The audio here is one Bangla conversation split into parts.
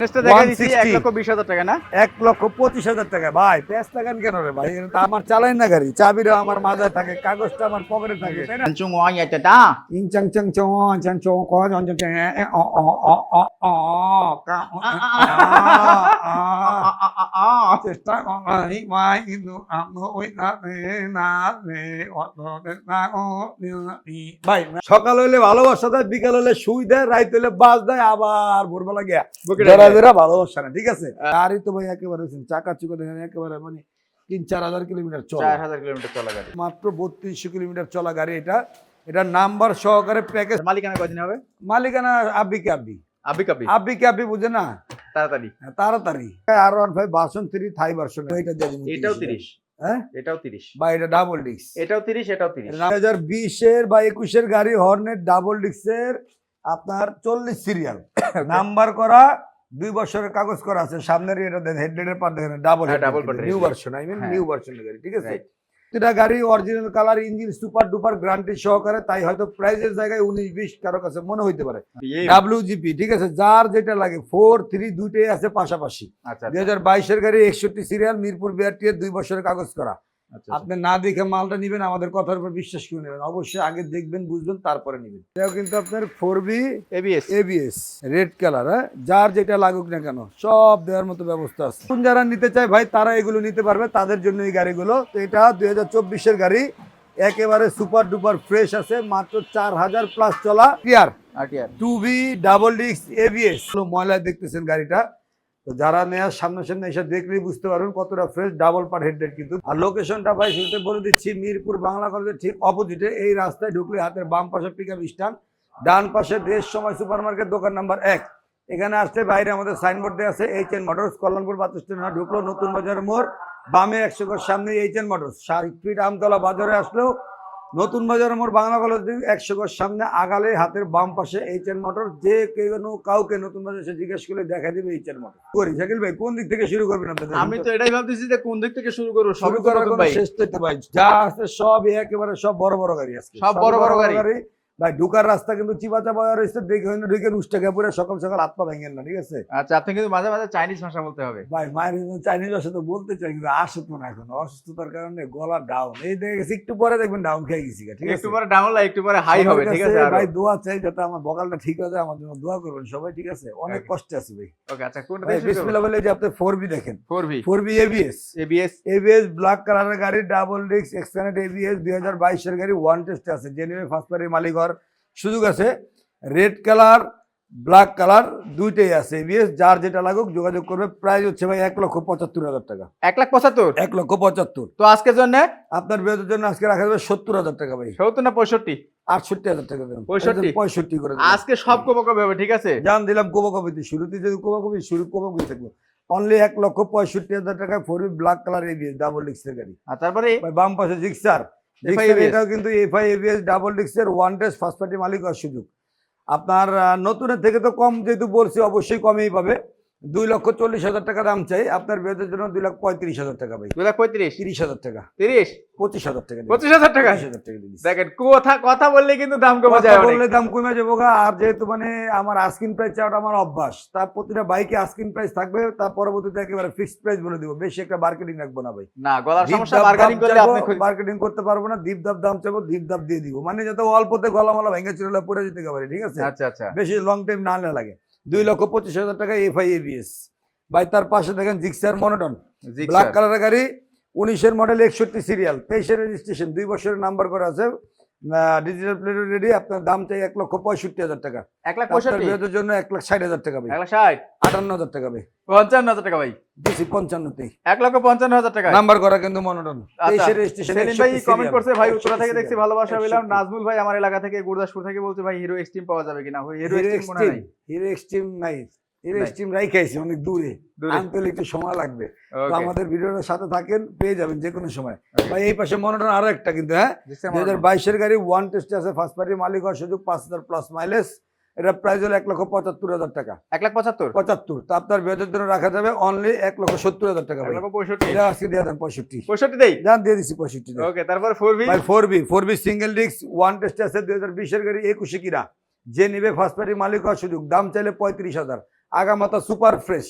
ভাই পেঁয়াজ লাগান কেন রে ভাই? আমার চালাই না গাড়ি, চাবিটা আমার মাথায় থাকে, কাগজটা আমার পকেটে থাকে, তাই না? ভাই সকাল হইলে ভালোবাসা দেয়, বিকাল হলে শুই দেয়, রাত হইলে বাস দেয়, আবার ভোরবেলা গিয়া ভালোবাসা না। ঠিক আছে, গাড়ি তো ভাই একেবারে চাকা চুকা দেখেন একেবারে মানে ৩-৪ হাজার কিলোমিটার চলা, ৪,০০০ কিলোমিটার চলা গাড়ি, মাত্র ৩২০০ কিলোমিটার চলা গাড়ি। এটা নাম্বার সহকারে প্যাকেজ। মালিকানা কয়দিন হবে? মালিকানা আব্বিকে আব্বি, আব্বিকে আব্বি বুঝে না, তাড়াতাড়ি। R15 ভার্সন 3 থাই ভার্সন, এটা দিয়ে দিন। এটাও 30, হ্যাঁ এটাও 30 ভাই, এটা ডাবল ডিস্ক, এটাও 30, এটাও 30। 2020 এর বা 21 এর গাড়ি, হর্নেট ডাবল ডিস্কের, আপনার 40 সিরিয়াল, নাম্বার করা, 2 বছরের কাগজ করা আছে। সামনের এটা দেখেন, হেডলাইটের পার দেখেন ডাবল নিউ ভার্সন, নিউ ভার্সনের গাড়ি। ঠিক আছে, এটা গাড়ি original colour, engine super duper guarantee সহকারে, তাই হয়তো প্রাইসের জায়গায় 19-20 কারো কাছে মনে হইতে পারে। WGP, ঠিক আছে, যার যেটা লাগে 4-3 দুইটাই আছে পাশাপাশি। 2022 এর গাড়ি, 61 সিরিয়াল, মিরপুর বিআরটি এর 2 বছরের কাগজ করা। আপনি না দেখে মালটা নিবেন, আমাদের কথার উপর বিশ্বাস করে নেবেন। অবশ্যই আগে দেখবেন, বুঝবেন, তারপরে নিবেন। এটাও কিন্তু আপনার 4B ABS রেড কালার, হ্যাঁ, যার যেটা লাগুক না কেন সব দেওয়ার মতো ব্যবস্থা আছে। যারা নিতে চায় ভাই, তারা এগুলো নিতে পারবে, তাদের জন্য এই গাড়িগুলো। তো এটা 2024 এর গাড়ি, একেবারে সুপার ডুপার ফ্রেশ আছে, মাত্র 4000 প্লাস চলা। Clear 2B double disk ABS। ময়লা দেখতেছেন গাড়িটা, তো যারা নেওয়ার সামনে এসে দেখলেই বুঝতে পারবেন কতটা ফ্রেশ, ডাবল পার হেডলাইট কিন্তু। আর লোকেশনটা ভাই শুরুতে বলে দিচ্ছি, মিরপুর বাংলা কলেজের ঠিক অপোজিটে। এই রাস্তায় ঢুকলে হাতের বাম পাশে পিকআপ স্ট্যান্ড, ডান পাশে দেশ সময় সুপার মার্কেট, দোকান নাম্বার 1। এখানে আসতে বাইরে আমাদের সাইনবোর্ড দেওয়া আছে HN motors, Kalyanpur bus stand ঢুকলো নতুন বাজার মোড়, বামে 100 গজ সামনে HN মোটরস। 60 ফিট আমতলা বাজারে আসলেও নতুন বাজার মোড় বাংলা কলেজ 100 গজ সামনে আগালে হাতের বাম পাশে HN মোটর। যে কাউকে নতুন বাজার এসে জিজ্ঞেস করলে দেখা দিবে HN মোটর। করি শাকিল ভাই, কোন দিক থেকে শুরু করবেন আপনাদের? আমি তো এটাই ভাবতেছি যে কোন দিক থেকে শুরু করব। শুরু করার কোনো শেষ তো ভাই, যা আছে সব একেবারে সব বড় বড় গাড়ি আছে, সব বড় বড় গাড়ি ভাই। ঢুকার রাস্তা কিন্তু চিবাচা বয়া রয়েছে, দেখে হইনা ঢুকে উষ্টাকে পুরো সকাল সকাল হাত পা ভেঙেন না। ঠিক আছে, আচ্ছা, আপনি কিন্তু মাঝে মাঝে চাইনিজ ভাষা বলতে হবে ভাই। মায়ের চাইনিজ ভাষা তো বলতে চাই, কিন্তু আসে তো না, এখন অসুস্থতার কারণে গলা ডাউন। এই দেখে গেছি, একটু পরে দেখবেন ডাউন খেয়ে গেছি। ঠিক আছে, একটু পরে ডাউন লাই, একটু পরে হাই হবে। ঠিক আছে ভাই, দোয়া চাই যাতে আমার বকালটা ঠিক হয়ে যায়, আমার জন্য দোয়া করবেন সবাই। ঠিক আছে, অনেক কষ্টে আছি ভাই। ওকে, আচ্ছা, কোনটা দিয়ে শুরু করব? বিসমিল্লাহ বলে যে আপনি 4B দেখেন, 4B ABS ব্ল্যাক কালারের গাড়ি, ডাবল ডিস্ক এক্সটেন্ডেড ABS, 2022 এর গাড়ি, ওয়ান টেস্টে আছে, জেনুইন ফার্স্ট পার্টি মালিক হওয়ার সুযোগ আছে। রেড কালার ব্ল্যাক কালার দুইটাই আছে ABS, যার যেটা লাগুক যোগাযোগ করবে। প্রাইস হচ্ছে ভাই 1,75,000 টাকা। 1,75,000? 1,75,000। তো আজকের জন্য আপনার বিয়ের জন্য আজকে রাখা যাবে 70,000 টাকা ভাই। 70 না 65? 68,000 টাকা দেবেন। 65 করে আজকে সব কোবকবে হবে। ঠিক আছে, জান দিলাম কোবকবিতে, শুরুতে যদি কোবকবি থাকবে। অনলি 1,65,000 টাকা 4B black colour ABS double ডিস্কের গাড়ি। আর তারপরে বাম পাশে জিক্সার, এটাও কিন্তু FI ABS ডাবল ডিস্কের, ওয়ান টেস্ট ফার্স্ট পার্টি মালিক হওয়ার সুযোগ। আপনার নতুনের থেকে তো কম যেহেতু বলছি, অবশ্যই কমেই পাবে। 2,40,000 টাকা দাম চাই, আপনার বিয়ের জন্য 2,35,000 টাকা ভাই। 2,35,000? 30,000 টাকা। 30? 25,000 টাকা। 25,000 টাকা? 25,000 টাকা দিচ্ছি। দেখেন, কথা বললে কিন্তু দাম কমে যায়, বললে দাম কমে যাবো। আর যেহেতু মানে আমার আস্কিং প্রাইস চাওয়াটা আমার অভ্যাস, তার প্রতিটা বাইকে আস্কিং প্রাইস থাকবে, তার পরবর্তীতে একেবারে ফিক্সড প্রাইস বলে দিব। বেশি একটা মার্কেটিং রাখবো না ভাই, না গলার সমস্যা। বার্গেনিং করলে আপনি মার্কেটিং করতে পারবো না। দীপ দাম চাবো, দীপ দাম দিয়ে দিব, মানে যাতে অল্পতে গলা মালা ভেঙে চলে পড়ে যেতে পারে। ঠিক আছে, আচ্ছা, বেশি লং টাইম না লাগে। 2,25,000 টাকা FI ABS ভাই। তার পাশে দেখেন জিক্সার মনোটন ব্ল্যাক কালারের গাড়ি, 19 এর মডেল, 61 সিরিয়াল, 23 এর রেজিস্ট্রেশন, 2 বছরের নাম্বার করা আছে, ডিজিটাল প্লেট রেডি। আপনার দাম চাই 1,65,000 টাকা। 1,65,000 জন্য 1,60,000 টাকা ভাই। 1,60,000? 58,000 টাকা ভাই। 55,000 টাকা ভাই। দিছি 55তেই। 1,55,000 টাকা নাম্বার করা কিন্তু মনোটন। 23 এর রেজিস্ট্রেশন। সেলিম ভাই কমেন্ট করছে, ভাই উত্তরা থেকে দেখছি, ভালোবাসা পেলাম। নাজমুল ভাই আমার এলাকা থেকে, গুরদাসপুর থেকে বলছে, ভাই হিরো এক্সট্রিম পাওয়া যাবে কিনা? হিরো এক্সট্রিম মনে নাই। হিরো এক্সট্রিম নাই, হিরো এক্সট্রিম রাইখাইছি অনেক দূরে, আনতে একটু সময় লাগবে। তো আমাদের ভিডিওটার সাথে থাকেন, পেয়ে যাবেন যে কোনো সময় ভাই। এই পাশে মনোটন আরো একটা কিন্তু, হ্যাঁ, 2022 এর গাড়ি, ওয়ান টেস্টে আছে, ফার্স্ট পার্টি মালিক হওয়ার সুযোগ, 5,000 প্লাস মাইলেজ। এটা প্রাইস হলো 1,75,000 টাকা। 1,75,000? তো আপনার বিয়ের জন্য রাখা যাবে অনলি 1,70,000 টাকা ভাই। 1,65,000? আজকে দিয়ে দেন 65। 65 দেই? জান দিয়ে দিছি 65। ওকে, তারপর 4B ভাই। 4B সিঙ্গেল ডিস্ক, ওয়ান টেস্টে আছে, 2020 এর গাড়ি, 21 কিনা, যে নিবে ফার্স্ট পার্টি মালিক হওয়ার সুযোগ। দাম চাইলে 35,000, আগামাতা সুপার ফ্রেশ।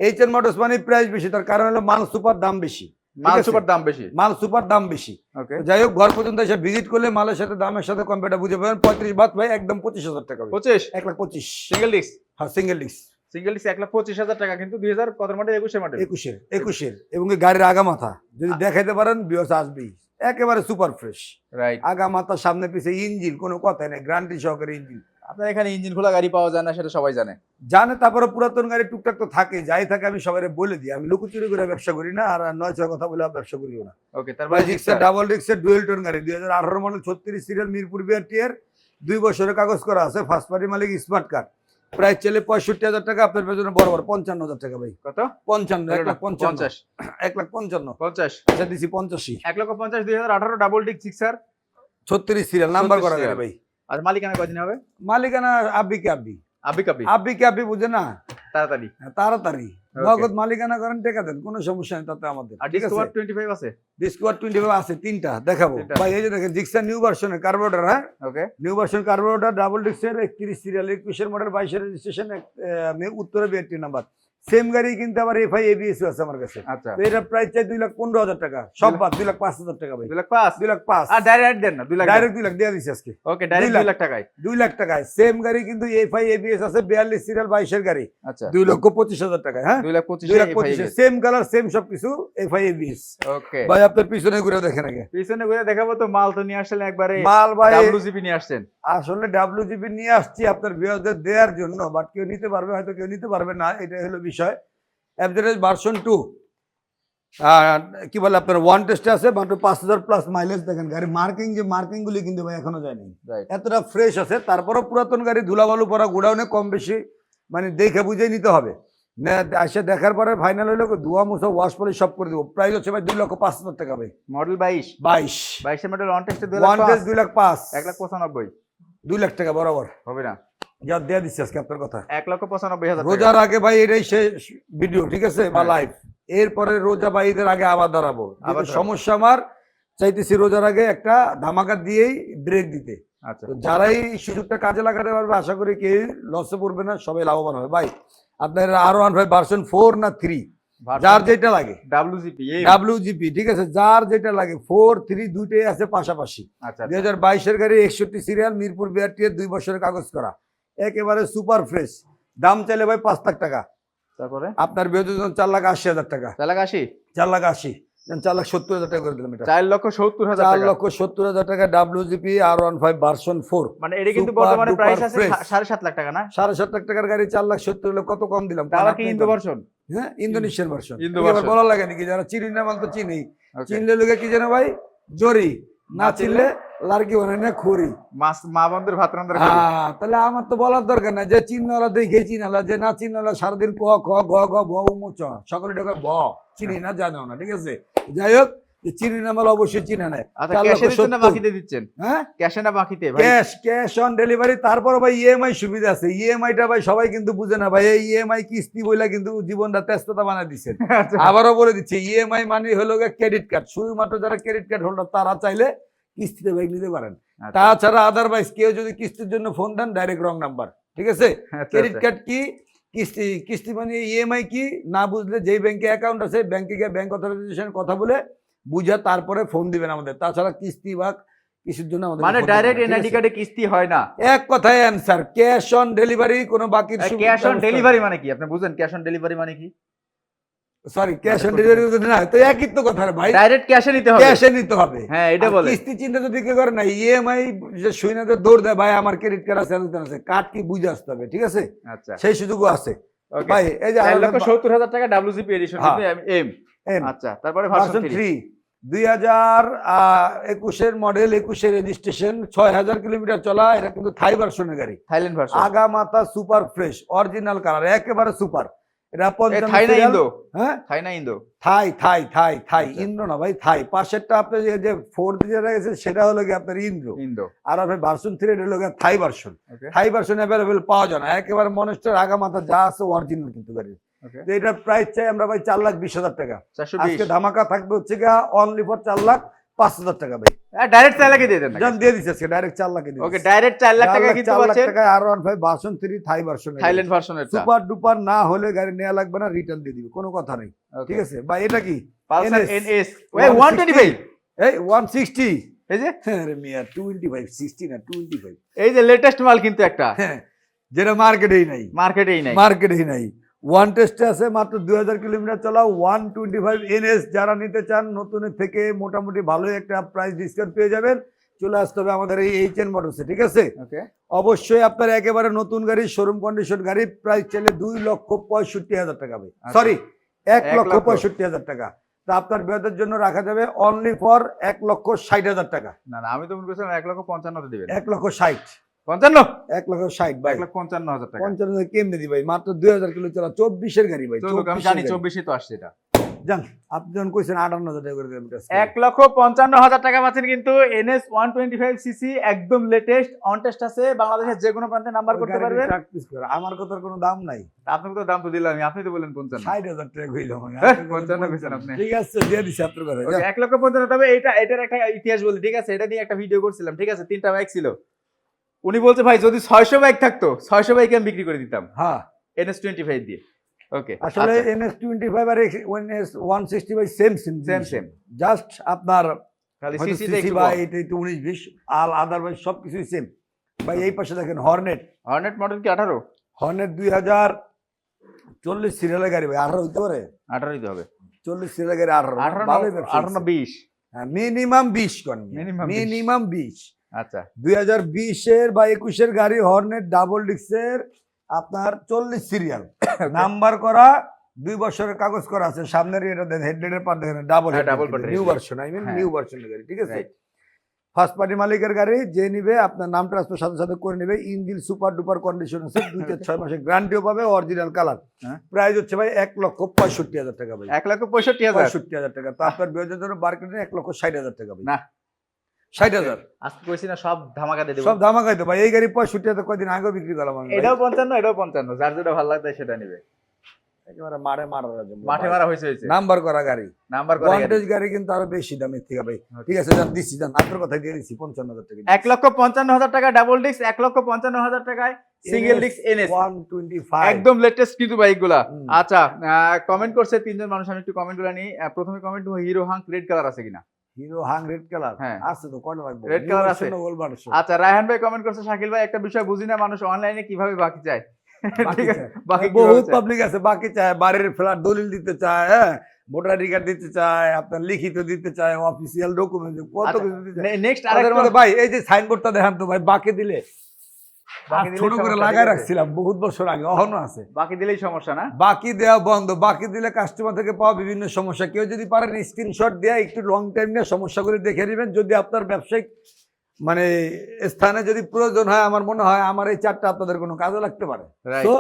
এইচএন মোটরস মানে প্রাইস বেশি, তার কারণ হলো মাল সুপার দাম বেশি। মাল আছে? সুপার দাম বেশি। মাল সুপার দাম বেশি। ওকে, তো যাই হোক, ঘর পর্যন্ত এসে ভিজিট করলে মালের সাথে দামের সাথে কম্পেয়ারটা বুঝে পাবেন। 35 বাদ ভাই একদম 25,000 টাকা। 25 1,25,000 সিঙ্গেল ডিস্ক। হ্যাঁ, সিঙ্গেল ডিস্ক। সিঙ্গেল ডিস্ক 1,25,000 টাকা, কিন্তু 2000 কত মডেল? 21 মডেল। 21-এর এবং এই গাড়ির আগা মাথা যদি দেখাইতে পারেন ভিউয়ার্স আসবেই, একেবারে সুপার ফ্রেশ। রাইট। আগা মাথা সামনে পিছে ইঞ্জিন কোনো কথাই নেই, গ্যারান্টি সহকারে ইঞ্জিন। আপনার এখানে ইঞ্জিন খোলা গাড়ি পাওয়া যায় না, সেটা সবাই জানে। তারপরে পুরাতন গাড়ি টুকটাক তো থাকে, যাই থাকে আমি সবাই বলে দিই। আমি লুকোচুরি করে ব্যবসা করি না, আর 9-6 কথা বলে ব্যবসা করিও না। ওকে, তারপরে জিক্সার ডাবল ডিস্কের ডুয়েল টোন গাড়ি 2018 মডেল 36 সিরিয়াল মিরপুর বিআরটিএর 2 বছরের কাগজ করা আছে, ফার্স্ট পার্টি মালিক, স্মার্ট কার্ড। প্রাইস চলে 65,000 টাকা, আপনার পেছনে বরাবর 55,000 টাকা ভাই। কত? 55, 50 1,55,000 50 আচ্ছা দিছি 85। 1,50,000 2018 double disc Gixxer 36 serial number করা গাড়ি ভাই। আর মালিকানা কয়দিন হবে? মালিকানা আব্বিকে আব্বি, আবি কাবি আব্বিকে আব্বি বুঝে না, তাড়াতাড়ি। তাড়াতাড়ি Okay. নগদ মালিকানা করেন, টাকা দেন, কোনো সমস্যা নেই তাতে আমাদের। আর ঠিক আছে, ডিসকভার 25 আছে। ডিসকভার 25 আছে, 3টা দেখাবো ভাই। এই যে দেখেন জিক্সার নিউ ভার্সনের কার্বোরেটর। হ্যাঁ, okay, new version carburettor double ডিস্কের 31 সিরিয়াল 21 মডেল 22 রেজিস্ট্রেশন, উত্তরে 82 নাম্বার। সেম গাড়ি কিন্তু আবার এফআই এবিএস আছে আমার কাছে। আচ্ছা, তো এটা প্রাইস চাই 2,15,000 টাকা, সব বাদ 2,05,000 টাকা ভাই। 2,05,000 2,05,000 আর ডাইরেক্ট দেন না 2 লাখ ডাইরেক্ট 2 লাখ দিয়ে দিছি আজকে। ওকে, ডাইরেক্ট 2 লাখ টাকায়। 2 লাখ টাকায় সেম গাড়ি কিন্তু এফআই এবিএস আছে, 42 সিরিয়াল 22 এর গাড়ি, আচ্ছা, 2,25,000 টাকায়। হ্যাঁ, 2,25,000 সেম কালার সেম সবকিছু, এফআই এবিএস। ওকে ভাই আপনার পিছনে ঘুরে দেখেন আগে। পিছনে ঘুরে দেখাবো তো। মাল তো নিয়ে আসলেন একবারে, মাল ভাই ডাব্লিউজিপি নিয়ে আসছেন। আসলে ডাব্লিউজিপি নিয়ে আসছি আপনার ভিউয়ারদের দেওয়ার জন্য, বাট কেউ নিতে পারবে হয়তো, কেউ নিতে পারবে না, এটাই হলো বিষয়। এভারেজ ভার্সন 2 কি বলে আপনার ওয়ান টেস্টে আছে, মাত্র 5,000 প্লাস মাইলেজ। দেখেন গাড়ি মার্কিং, যে মার্কিং গুলি কিন্তু ভাই এখনো যায়নি, এতটা ফ্রেশ আছে। তারপরও পুরাতন গাড়ি ধুলাবালু পরা গোডাউনে কম বেশি মানে দেখে বুঝে নিতে হবে। এসে দেখার পরে ফাইনাল হইলো ধোয়া মুছা ওয়াশ পলিশ সব করে দেবো। প্রাইস হচ্ছে ভাই 2,05,000 টাকা ভাই। মডেল 22 22 এর মডেল ওয়ান টেস্টে 2,05,000 1,95,000 2 লাখ টাকা বরাবর হবে না। যা দেয়া দিচ্ছি আজকে আপনার কথা। 1,95,000 রোজার আগে ভাই এটাই শেষ ভিডিও, ঠিক আছে, বা লাইভ। এরপরে রোজা বা ঈদের আগে আবার দাঁড়াবো। সমস্যা আমার চাইতেছি রোজার আগে একটা ধামাকা দিয়েই ব্রেক দিতে। আচ্ছা, তো যারাই সুযোগটা কাজে লাগাতে পারবে আশা করি কেউ লসে পড়বে না, সবাই লাভবান হবে। ভাই আপনার R15 ভার্সন 4 না 3 যার যেটা লাগে, ডাব্লিউজিপি ঠিক আছে, যার যেটা লাগে 4 3 দুইটাই আছে পাশাপাশি। আচ্ছা, 2022 এর গাড়ি 61 সিরিয়াল মিরপুর বিআরটিএর 2 বছরের কাগজ করা, একেবারে সুপার ফ্রেশ। দাম চাইলে ভাই 5 লাখ টাকা, তারপরে আপনার বিয়ের জন্য 4,80,000 টাকা। 4,80 4,80 4,70,000 টাকা করে দিলাম। এটা 4,70,000 টাকা, 4,70,000 টাকা ডাব্লিউজিপি R15 ভার্সন 4। মানে এটা কিন্তু বর্তমানে প্রাইস আছে 7.5 লাখ টাকা না? 7.5 লাখ টাকার গাড়ি 4,70,000 হলে কত কম দিলাম। তাহলে কি ইন্দো ভার্সন? হ্যাঁ, ইন্দোনেশিয়ান ভার্সন। ইন্দো ভার্সন বলা লাগে নাকি, যারা চিনি না মাল তো চিনি, চিনলে লোকে কি জানো ভাই, জরি না চিনলে লার্কি বানায় না খড়ি, মা বন্ধুর ভাত রান্নার। হ্যাঁ, তাহলে আমার তো বলার দরকার না যে চিনওয়ালা দেখে চিনালা, যে না চিনওয়ালা সারাদিন ক খ গ গ ভ উমুচ সকলে ঢোকে ভ চিনি না, জানো না, ঠিক আছে। যাই হোক, চিনি না মাল অবশ্যই চিনা নেয়। আচ্ছা, ক্যাশে দিচ্ছেন না বাকিতে দিচ্ছেন? হ্যাঁ, ক্যাশে না বাকিতে ভাই? Cash on delivery. তারপর ভাই ইএমআই সুবিধা আছে। ইএমআইটা ভাই সবাই কিন্তু বুঝে না ভাই, এই ইএমআই কিস্তি বইলা কিন্তু জীবনটা তেস্ততা বানায় দিচ্ছেন। আবারও বলে দিচ্ছি, ইএমআই মানে হলো ক্রেডিট কার্ড। শুধুমাত্র যারা ক্রেডিট কার্ড হোল্ডার তারা চাইলে কিস্তিতে বাইক নিতে পারেন। তাছাড়া আদারওয়াইজ কেউ যদি কিস্তির জন্য ফোন দেন, ডাইরেক্ট রং নাম্বার, ঠিক আছে। ক্রেডিট কার্ড কি, কিস্তি, কিস্তি মানে ইএমআই কি না বুঝলে যেই ব্যাংকে অ্যাকাউন্ট আছে ব্যাংকে গিয়ে ব্যাংক অথরাইজেশনের কথা বলে বুঝা তারপরে ফোন দিবেন আমাদের। তাছাড়া কিস্তি বা কিছুর জন্য আমাদের মানে ডাইরেক্ট এনআইডি কার্ডে কিস্তি হয় না। এক কথায় অ্যানসার, ক্যাশ অন ডেলিভারি। কোনো বাকি ক্যাশ অন ডেলিভারি মানে কি আপনি বুঝেন? ক্যাশ অন ডেলিভারি মানে কি? সরি, ক্যাশ অন ডেলিভারি না, তো একই তো কথা ভাই, ডাইরেক্ট ক্যাশে নিতে হবে। ক্যাশে নিতে হবে, হ্যাঁ, এটা বলে। কিস্তি চিন্তা যদি কেউ করে না, ইএমআই যে শুইনাতে দৌড় দেয় ভাই আমার ক্রেডিট কার্ড আছে, কার্ড কি বুঝে আসতে হবে, ঠিক আছে। আচ্ছা, সেই সুযোগও আছে ভাই। এই যে 4,70,000 টাকা ডাব্লিউজিপি এডিশন এম। আচ্ছা, তারপরে ভার্সন 3 2021 মডেল, 21 রেজিস্ট্রেশন, 6,000 কিলোমিটার চলা। এটা কিন্তু থাই ভার্সনের গাড়ি, থাইল্যান্ড ভার্সন। আগা মাথা সুপার ফ্রেশ, অরিজিনাল কালার, একেবারে সুপার। এটা 55 থাই না ইন্দো? হ্যাঁ, থাই না ইন্দো? থাই থাই থাই থাই, ইন্দ্র না ভাই, থাই। পাশেরটা আপনার যে 4 যেটা গেছে সেটা হলো কি আপনার ইন্দ্র। আর আপনার ভার্সন 3 এটা হলো থাই ভার্সন। থাই ভার্সন অ্যাভেলেবেল পাওয়া যায় না, একেবারে মনস্টার আগা মাথা যা আছে অরিজিনাল কিন্তু গাড়ি। এটার প্রাইস চাই আমরা ভাই 4,20,000 টাকা। আজকে ধামাকা থাকবে হচ্ছে গিয়া অনলি ফর 4,05,000 5,000 টাকা ভাই। ডাইরেক্ট 4 লাখে দিয়ে দেন জান দিয়ে দিচ্ছি আজকে ডাইরেক্ট 4 লাখে দিয়ে ওকে ডাইরেক্ট 4 লাখ টাকা কিন্তু 4 লাখ পাচ্ছেন টাকায় R15 version 3 Thai version, Thailand ভার্সনের সুপার ডুপার না হলে গাড়ি নেওয়া লাগবে না, রিটার্ন দিয়ে দিবে, কোনো কথা নেই। ঠিক আছে ভাই, এটা কি পালসার NS NS ওই 125 এই 160, এই যে আরে মিয়া 25 60 না 25, এই যে লেটেস্ট মাল কিন্তু একটা হ্যাঁ যেটা মার্কেটেই নাই, মার্কেটেই নাই মার্কেটেই নাই। ওয়ান টেস্টে আছে মাত্র 2000 কিলোমিটার চলা 125 NS। যারা নিতে চান নতুনের থেকে মোটামুটি ভালোই একটা প্রাইস ডিসকাউন্ট পেয়ে যাবেন। চলে আসতে হবে আমাদের এই HN মোটরসে, ঠিক আছে। ওকে অবশ্যই আপনার একেবারে নতুন গাড়ি, শোরুম কন্ডিশন গাড়ি, প্রাইস চাইলে 2,65,000 টাকা ভাই, সরি 1,65,000 টাকা। তা আপনার বেদের জন্য রাখা যাবে অনলি ফর 1,60,000 টাকা। না না আমি তো মনে করছিলাম 1,55,000 দিবেন। 1,60,000 55 1,60,000 ভাই, 1,55,000 টাকা 55,000 কেমনে দি ভাই, মাত্র 2000 কিলো চলা 24 এর গাড়ি ভাই। চলুক আমি জানি 24 তো আসছে এটা। জান আপনি যখন কইছেন 58,000 টাকা করে দেবেন, 1,55,000 টাকা পাচ্ছেন কিন্তু NS 125 সিসি একদম লেটেস্ট অন টেস্ট আছে, বাংলাদেশের যে কোনো প্রান্তে নাম্বার করতে পারবেন। আমার কথার কোনো দাম নাই, আপনাকে তো দাম তো দিলাম, আপনি তো বলেন 55 60,000 টাকা কইলাম আমি। 55 কইছেন আপনি। ঠিক আছে দিয়ে দিছি আপনার কথা। ওকে 1,55,000 তবে এটার একটা ইতিহাস বলি, ঠিক আছে, এটা নিয়ে একটা ভিডিও করছিলাম, ঠিক আছে, 3টা বাইক ছিল। উনি বলছে ভাই যদি 600 বাইক থাকতো 600 বাইক আমি বিক্রি করে দিতাম হ্যাঁ NS 25 দিয়ে। ওকে আসলে NS 25 আর NS 160 ভাই সেম সেম জাস্ট আপনার খালি হয়তো সিসি তে CC একটু ভাই এটা একটু 19-20 আর আদারওয়াইজ সবকিছুই সেম ভাই। এই পাশে দেখেন হর্নেট মডেল কি 18? হর্নেট 2040 সিরিয়ালের গাড়ি ভাই, 18 হইতে পারে, 18 দিতে হবে। 40 সিরিয়ালের গাড়ি 18 ভালোই ব্যবসা 18 20 হ্যাঁ মিনিমাম 20 কোন Minimum 20 মিনিমাম 20। আচ্ছা 2020 এর বা 21 এর গাড়ি হর্নেট ডাবল ডিক্সের আপনার 40 সিরিয়াল নাম্বার করা, 2 বছরের কাগজ করা আছে, সামনের এটা দেন হেডলাইটের পার দেখেন double double part new version, I mean হ্যাঁ। নিউ ভার্সনের গাড়ি, ঠিক আছে। Right. ফার্স্ট পার্টি মালিকের গাড়ি যে নিবে আপনার নাম ট্রান্সফার সাথে সাথে করে নিবে, ইঞ্জিন সুপার ডুপার কন্ডিশন আছে, 2 থেকে 6 মাসের গ্যারান্টিও পাবে, অরিজিনাল কালার। হ্যাঁ। প্রাইস হচ্ছে ভাই 1,65,000 টাকা ভাই, 1,65,000 65,000 টাকা। তো আপনার বিয়ের জন্য মার্কেটে 1,60,000 টাকা ভাই, না 60,000 আজকে কইছি না সব ধামাকা দিয়ে দেব। সব ধামাকাই তো ভাই। এই গাড়ি 65,000 কয়দিন আগেও বিক্রি করলাম আমি ভাই। এটাও 55 এটাও 55, যার যেটা ভালো লাগবে সেটা নেবে। একেবারে মারে মারার জন্য মাঠে মারা হয়েছে নাম্বার করা গাড়ি, নাম্বার করে ওয়ান্টেজ গাড়ি কিন্তু আরো বেশি দামের থেকে ভাই। ঠিক আছে জান দিছি, জান আপনার কথা দিয়ে দিছি 55,000 টাকা। 1,55,000 টাকা ডাবল ডিস্ক, 1,55,000 টাকায় সিঙ্গেল ডিস্ক NS 125 একদম লেটেস্ট কিন্তু বাইকগুলা। হুম। আচ্ছা কমেন্ট করছে 3জন মানুষ, আমি একটু কমেন্টগুলো নিই। প্রথমে comment hero hunk red colour আছে কিনা? হিরো হাং রেড কালার হ্যাঁ। আছে তো, কয়টা লাগবে? Red color আছে। আচ্ছা আচ্ছা রায়হান ভাই কমেন্ট করছে শাকিল ভাই একটা বিষয় বুঝি না, মানুষ অনলাইনে কিভাবে বাকি চায়। ঠিক আছে বাকি বহুত পাবলিক আছে বাকি চায়, বাড়ির ফ্ল্যাট দলিল দিতে চায়, হ্যাঁ ভোটার আইডি কার্ড দিতে চায়, আপনার লিখিত দিতে চায়, অফিসিয়াল ডকুমেন্ট কত কিছু দিতে চায়। নেক্সট তাদের আরেকটা মধ্যে ভাই এই যে সাইনবোর্ডটা দেখান তো ভাই, বাকি দিলে বাকি দিলেই ছোট করে সমস্যা, লাগাই ঠিক আছে? রাখছিলাম বহুত বছর আগে, এখনো আছে। বাকি দিলেই সমস্যা না? বাকি দেওয়া বন্ধ, বাকি দিলে কাস্টমার থেকে পাওয়া বিভিন্ন সমস্যা। কেউ যদি পারেন স্ক্রিনশট দেওয়া একটু লং টাইম নিয়ে সমস্যাগুলি দেখে নেবেন। যদি আপনার ব্যবসায়িক মানে স্থানে যদি প্রয়োজন হয়, আমার মনে হয় আমার এই চারটা আপনাদের কোনো কাজে লাগতে পারে। Right. তো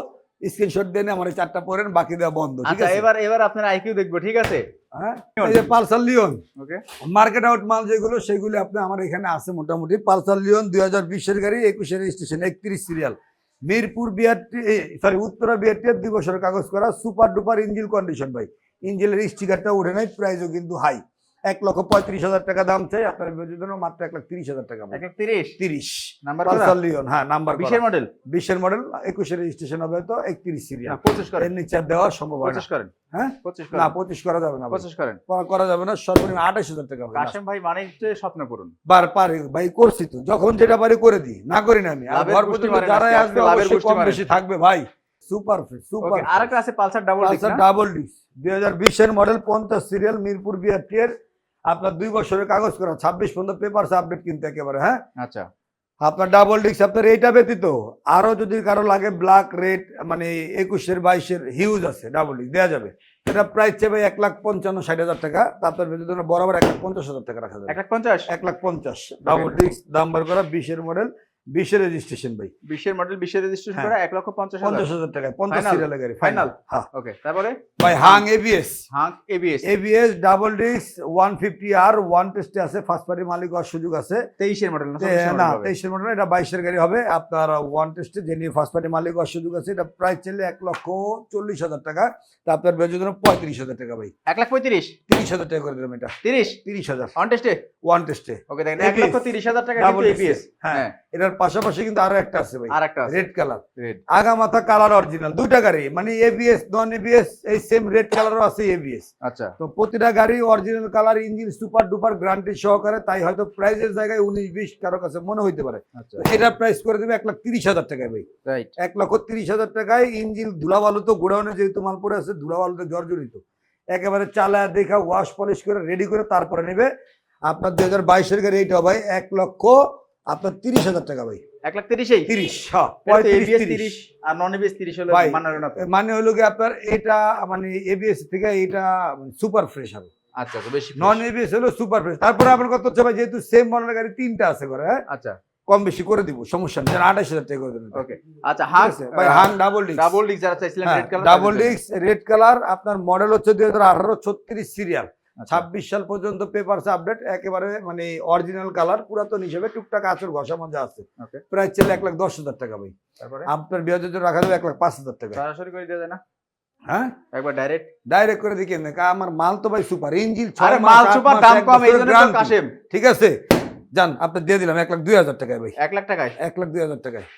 স্ক্রিনশট দিয়ে আমার এই চারটা পড়েন, বাকি দেওয়া বন্ধ, ঠিক আচ্ছা আছে। এবার আপনার আইকিউ দেখবো, ঠিক আছে? হ্যাঁ এই যে পালসার লিওন ওকে মার্কেট আউট মাল যেগুলো সেগুলো আপনি আমার এখানে আছে মোটামুটি। পালসার লিওন 2020 এর গাড়ি, 21 এর registration, 31 serial, Mirpur BRT sorry Uttara BRT 2 বছরের কাগজ করা, সুপার ডুপার ইঞ্জিন কন্ডিশন ভাই, ইঞ্জিনের স্টিকারটা উঠে নাই, প্রাইসও কিন্তু হাই। 1,35,000 টাকা দাম চাই, আপনার বিরোধী জন্য মাত্র 1,30,000 টাকা ভাই। 1,30 নাম্বার পালসার লিওন হ্যাঁ নাম্বার 20 এর মডেল 20 এর মডেল, 21 এর রেজিস্ট্রেশন হবে, তো 31 সিরিয়াল। 25 করেন, এর নিচে আর দেওয়া সম্ভব হয় না। 25 করেন, হ্যাঁ 25 না করেন, 25 করা যাবে না ভাই। 25 করেন। করা যাবে না, সর্বনিম্ন 28,000 টাকা হবে। কাশেম ভাই মানে হচ্ছে স্বপ্ন করুন। পারে ভাই, করছি তো, যখন যেটা পারি করে দিই, না করি না আমি। আর লাভের ঘর গোষ্ঠী পর্যন্ত মারেন, যারাই আজকে আসবে লাভের অবশ্যই গোষ্ঠী কম মারেন। বেশি থাকবে ভাই। সুপার ওকে আরেকটা আছে পালসার ডাবল ডিস্ক পালসার না? ডাবল ডিস্ক 2020 এর মডেল, 50 সিরিয়াল, মিরপুর বিআরটি এর আপনার 2 বছরের কাগজ করা, 26 পর্যন্ত পেপারস আপডেট কিন্তু একেবারে। হ্যাঁ আচ্ছা আপনার ডাবল ডিস্ক, আপনার এইটা ব্যতীত আরো যদি কারো লাগে ব্ল্যাক রেড মানে 21 এর 22 এর হিউজ আছে, ডাবল ডিস্ক দেওয়া যাবে। এটা প্রাইস চাইবে 1,55,000 টাকা, তারপর ব্যতীত বরাবর 1,50,000 টাকা রাখা যাবে। 1,50,000 1,50,000 ডাবল ডিস্ক নাম্বার করা 20 এর মডেল, 20 রেজিস্ট্রেশন ভাই, 20 মডেল, 20 রেজিস্ট্রেশন হ্যাঁ। করা 1,50,000 50,000 টাকায় 50 Final? সিরিয়ালের গাড়ি Final? হ্যাঁ ওকে, তারপরে ভাই Hunk ABS, Hunk ABS ABS double disc 150 আর ওয়ান টেস্টে আছে, ফার্স্ট পার্টি মালিক হওয়ার সুযোগ আছে। 23 এর মডেল না না 23 এর মডেল, এটা 22 এর গাড়ি হবে আপনার ওয়ান টেস্টে, যে নিয়ে ফার্স্ট পার্টি মালিক হওয়ার সুযোগ আছে। এটা প্রাইস চলে 1,40,000 টাকা, তা আপনার বেজের জন্য 35,000 টাকা ভাই, 1,35,000 30,000 টাকা করে দিলাম এটা, 30 30,000 অন টেস্টে। ওয়ান টেস্টে। ওকে, দেখেন ABS 1,30,000 টাকা ডাবল কিন্তু এবিএস। হ্যাঁ, এটার পাশাপাশি কিন্তু আরো একটা আছে ভাই, আর একটা আছে রেড কালার, রেড। আগা মাথা কালার অরিজিনাল, দুইটা গাড়ি মানে এবিএস নন এবিএস, এই সেম রেড কালারও আছে এবিএস। আচ্ছা, তো প্রতিটা গাড়ি original colour, engine super duper guarantee সহকারে, তাই হয়তো প্রাইসের জায়গায় 19-20 কারো কাছে মনে হইতে পারে। আচ্ছা, তো এটার প্রাইস করে দেবে 1,30,000 টাকায় ভাই, রাইট। 1,30,000 টাকায়। ইঞ্জিন ধুলাবালু তো গোডাউনে যেহেতু মাল পড়ে আছে, ধুলাবালুতে জর্জরিত, একেবারে চালা দেখা ওয়াশ পলিশ করে রেডি করে তারপরে নেবে। আপনার 2022 এর গাড়ি এইটা ভাই 1,30,000 টাকা ভাই, 1,30,000 30 হ্যাঁ, এবিএস 35-30 30 আর নন এবিএস 30 হলে ভাই, মানার না তো। মানে হলো কি আপনার এটা মানে এবিএস থেকে এটা সুপার ফ্রেশ হবে, আচ্ছা, তো বেশি নন এবিএস হলো সুপার ফ্রেশ। তারপরে আপনার কত হচ্ছে ভাই, যেহেতু সেম মডেলের গাড়ি তিনটা আছে করে, হ্যাঁ আচ্ছা, কম বেশি করে দিব, সমস্যা নেই, 28,000 টাকা করে দেবেন ওকে। আচ্ছা, হাঙ্ক ভাই, Hang double disc, double disc যারা চাইছিলেন red colour, double disc red colour, আপনার মডেল হচ্ছে 2018 36 সিরিয়াল, 26 সাল পর্যন্ত পেপারস আপডেট, একেবারে মানে অরিজিনাল কালার, পুরাতন হিসেবে টুকটাক আচর ঘষা মজা আছে। ওকে, প্রাইস চলে 1,10,000 টাকা ভাই, তারপরে আপনার বিয়াজের জন্য রাখা যাবে 1,05,000 টাকা। সরাসরি করে দেওয়া যায় না হ্যাঁ, একবার ডাইরেক্ট? ডাইরেক্ট করে দেখেন না, আমার মাল তো ভাই সুপার, ইঞ্জিন আরে মাল সুপার, দাম কম, এইজন্য তো কাশেম। ঠিক আছে, জান আপনি দিয়ে দিলাম 1,02,000 টাকায় ভাই, 1 লাখ টাকায় 1,02,000 টাকায়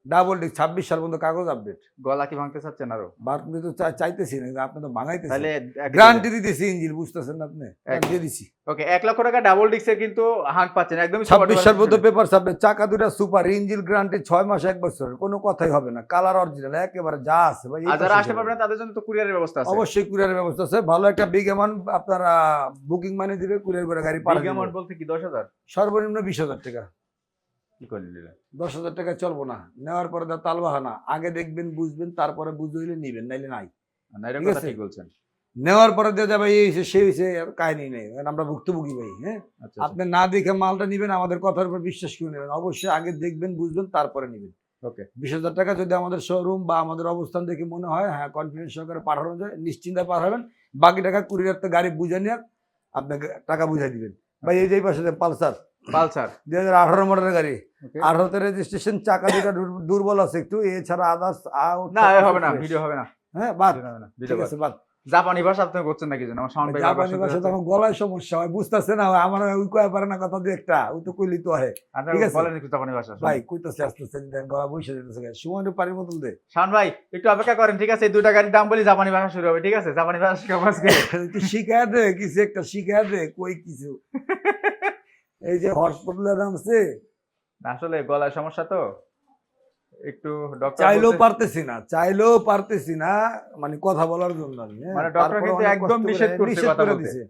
ডাবল ডিস্ক, 26 সাল পর্যন্ত কাগজ আপডেট। গলা কি ভাঙতে চাচ্ছেন আরো? আপনি তো চাইতেছি না, আপনি তো বাঙাইতেছেন, তাহলে গ্যারান্টি দিতেছি ইঞ্জিন, বুঝতেছেন না আপনি, দিয়ে দিছি। ওকে, 1 লক্ষ টাকা ডাবল ডিস্কের কিন্তু হাঙ্ক পাচ্ছেন একদম 26 সাল পর্যন্ত পেপার সাবমিট, চাকা দুটা সুপার, ইঞ্জিন গ্যারান্টি 6 মাস 1 বছর, কোনো কথাই হবে না, কালার অরিজিনাল একেবারে যা আছে ভাই। আর যারা আসতে পারবে না তাদের জন্য তো কুরিয়ারের ব্যবস্থা আছে। অবশ্যই কুরিয়ারের ব্যবস্থা আছে, ভালো একটা বিগ অ্যামাউন্ট আপনারা বুকিং মানে দিবে, কুরিয়ার করে গাড়ি বিগ পাঠাবে। অ্যামাউন্ট বলতে কি 10,000? সর্বনিম্ন 20,000 টাকা, কি করে নিলেন? 10,000 টাকা চলবো না, নেওয়ার পরে তাল বাহানা, আগে দেখবেন বুঝবেন, তারপরে বুঝতে নিবেন, নাইলে নাই। না, এটা ঠিক কথা আছে? ঠিক বলছেন। নেওয়ার পরে দিয়ে যাবে এই হইছে সেই হইছে, কাহিনী নেই, কারণ আমরা ভুক্তভোগী ভাই। হ্যাঁ, আচ্ছা, আপনি না দেখে মালটা নিবেন, আমাদের কথার উপর বিশ্বাস করে নেবেন, অবশ্যই আগে দেখবেন বুঝবেন তারপরে নিবেন। ওকে, 20,000 টাকা যদি আমাদের শোরুম বা আমাদের অবস্থান দেখে মনে হয় হ্যাঁ কনফিডেন্স সহকারে পাঠানো যায়, নিশ্চিন্তে পাঠাবেন, বাকি টাকা কুরিয়ার তো গাড়ি বুঝে নিয়ে আপনাকে টাকা বুঝাই দিবেন। ভাই এই যে এই পাশে পালসার পালসার 2018 মডেলের গাড়ি, ওকে। 18তে রেজিস্ট্রেশন, চাকা দুটা দুর্বল আছে একটু, এছাড়া আদার্স না এ হবে না, ভিডিও হবে না, হ্যাঁ বাদ, ভিডিও হবে না, ঠিক ভিডিও আছে বাদ। জাপানি ভাষা আপনি করছেন নাকি জানেন? আমার সাউন্ড ভাই জাপানি ভাষা তো আমার গলায় সমস্যা হয়, বুঝতেছে না, আমার ওই কয়ে পারে না কথা দুই একটা, ওই তো কইলি তো হয়। আপনি ঠিক আছে। বলেন একটু জাপানি ভাষা। ভাই কইতাছে আস্তে আস্তে গলা বসে যেতেছে, সময় পানির মতন দে। শাওন ভাই একটু অপেক্ষা করেন, ঠিক আছে? এই দুইটা গাড়ির দাম বলি, জাপানি ভাষা শুরু হবে, ঠিক আছে? জাপানি ভাষা শিখা আজকে। তুই শিখায় দে কিছু একটা, শিখায় দে কই কিছু। এই যে হসপিটালে নামছে, আসলে গলার সমস্যা তো একটু, ডক্টর চাইলেও পারতেছি না মানে কথা বলার জন্য আমি, হ্যাঁ। মানে ডক্টর তারপরে কিন্তু অনেক একদম কষ্ট নিষেধ করে করছে কথা করে বলতে। দিছে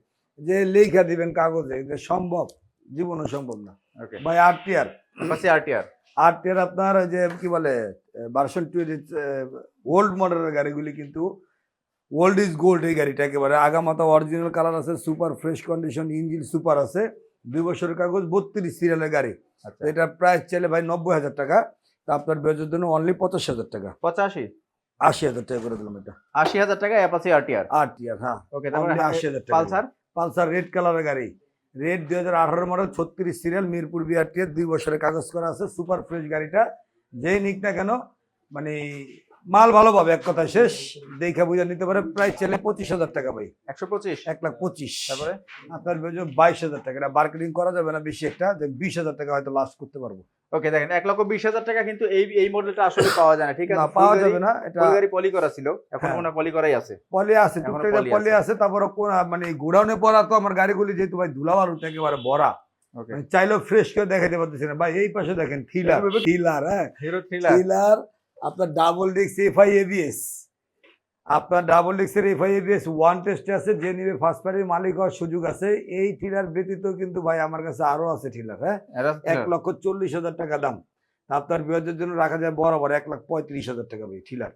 যে লেখা দিবেন কাগজে, এটা সম্ভব জীবনে সম্ভব না ওকে, ভাই। আরটিআর পাশে আরটিআর আরটিআর আপনার ওই যে কি বলে ভার্সন 2 ওল্ড মডেলের গাড়িগুলি কিন্তু ওল্ড ইজ গোল্ড। এই গাড়িটা একেবারে আগামাতা অরিজিনাল কালার আছে, super fresh condition, engine super আছে, 2 বছরের কাগজ, 32 সিরিয়ালের গাড়ি। আচ্ছা, এটা প্রাইস চলে ভাই 90,000 টাকা, তা আপনার বেচের জন্য অনলি 85,000 টাকা, 80,000 টাকা করে দিলাম এটা। 80,000 টাকা অ্যাপাচি আরটিআর। আরটিআর হ্যাঁ, ওকে, তারপরে 80,000 টাকা। পালসার পালসার রেড কালারের গাড়ি, red 2018 model, 36 serial, Mirpur BRTR, 2 বছরের কাগজ করা আছে, সুপার ফ্রেশ গাড়িটা, যেই নিক না কেন মানে মাল ভালো পাবে, এক কথা শেষ, দেখে বুঝে নিতে পারে। প্রাইস চলে 25,000 টাকা ভাই, 125। 1,25,000। তারপরে আপনার বেজে 22,000 টাকা, এটা মার্কেটিং করা যাবে না বেশি একটা, যে 20,000 টাকা হয়তো লাস্ট করতে পারবো। ওকে, দেখেন 1,20,000 টাকা কিন্তু এই মডেলটা আসলে পাওয়া যায় না, ঠিক আছে? না পাওয়া যাবে না, এটা ফুল গাড়ি পলি করা ছিল, এখন হ্যাঁ। মনে পলি করাই আছে, পলি আছে, এখনো টুকটাক পলি পলি আছে। তারপরে মানে গোডাউনে পড়া তো আমার গাড়িগুলি যেহেতু ভাই ধুলাবালু একেবারে ভরা, ওকে। মানে চাইলেও ফ্রেশ করে দেখাতে পারতেছি না ভাই। এই পাশে দেখেন থ্রিলার, হ্যাঁ হিরো থ্রিলার, থ্রিলার আপনার ডাবল ডিস্ক এফআই এবিএস, আপনার ডাবল ডিস্কের এফআই এবিএস ওয়ান টেস্টে আছে, যে নিবে ফার্স্ট পার্টির মালিক হওয়ার সুযোগ আছে। এই থ্রিলার ব্যতীত কিন্তু ভাই আমার কাছে আরো আছে থ্রিলার, হ্যাঁ 1,40,000 টাকা দাম, আপনার বিয়ের জন্য রাখা যায় বরাবর 1,35,000 টাকা ভাই thriller.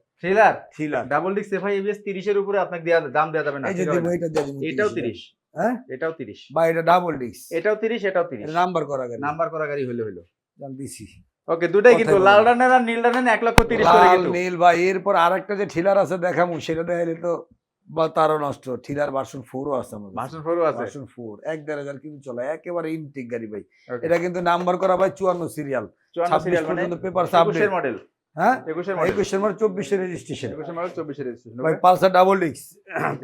Thriller double disc FI ABS 30 এর উপরে আপনাকে দাম দেওয়া যাবে না, এই যে দেবো, এটা দিয়ে দিবো, এটাও 30, হ্যাঁ এটাও 30, ভাই এটা ডাবল ডিস্ক, এটাও 30, এটাও 30, নাম্বার করা গাড়ি, নাম্বার করা গাড়ি হলো দাম দিছি। ওকে, দুটাই কিন্তু কথাই লাল বলেন। রানের আর নীল রানের 1,30,000 করে লাল কিন্তু। নীল ভাই, এরপর আরেকটা যে ঠিলার আছে দেখামু, সেটা দেখাইলে তো বা তারও নষ্ট। ঠিলার ভার্সন 4 ও আছে আমার কাছে। ভার্সন 4 আছে। ভার্সন 4 1-1.5 কিন্তু চলে, একেবারে ইনটেক গাড়ি ভাই। ওকে, এটা কিন্তু নাম্বার করা ভাই 54 সিরিয়াল, 54 সিরিয়াল, 26 মানে পর্যন্ত পেপার 21 আপডেট। এর মডেল, হ্যাঁ 21 এর মডেল, 21 এর মডেল, 24 এর রেজিস্ট্রেশন 21 এর মডেল, 24 এর রেজিস্ট্রেশন। ভাই। Pulsar double disc,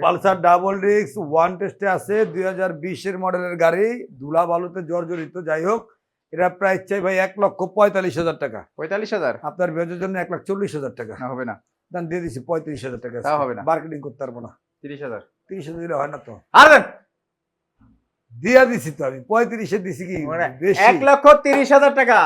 Pulsar double disc one টেস্টে আছে, 2020 এর মডেলের গাড়ি, ধুলা বালুতে জর্জরিত। যাই হোক, এটা প্রাইস চাই ভাই 1,45,000 টাকা। 45,000 আপনার বিয়ের জন্য 1,40,000 টাকা না, হবে না, দাম দিয়ে দিচ্ছি, 35,000 টাকা। তাও হবে না। মার্কেটিং করতে পারবো না, 30,000 30,000 দিলে হয় না তো। আর দেন, দিয়া দিছি তো আমি, 35-এ দিছি কি মানে বেশি? 1,30,000 টাকা।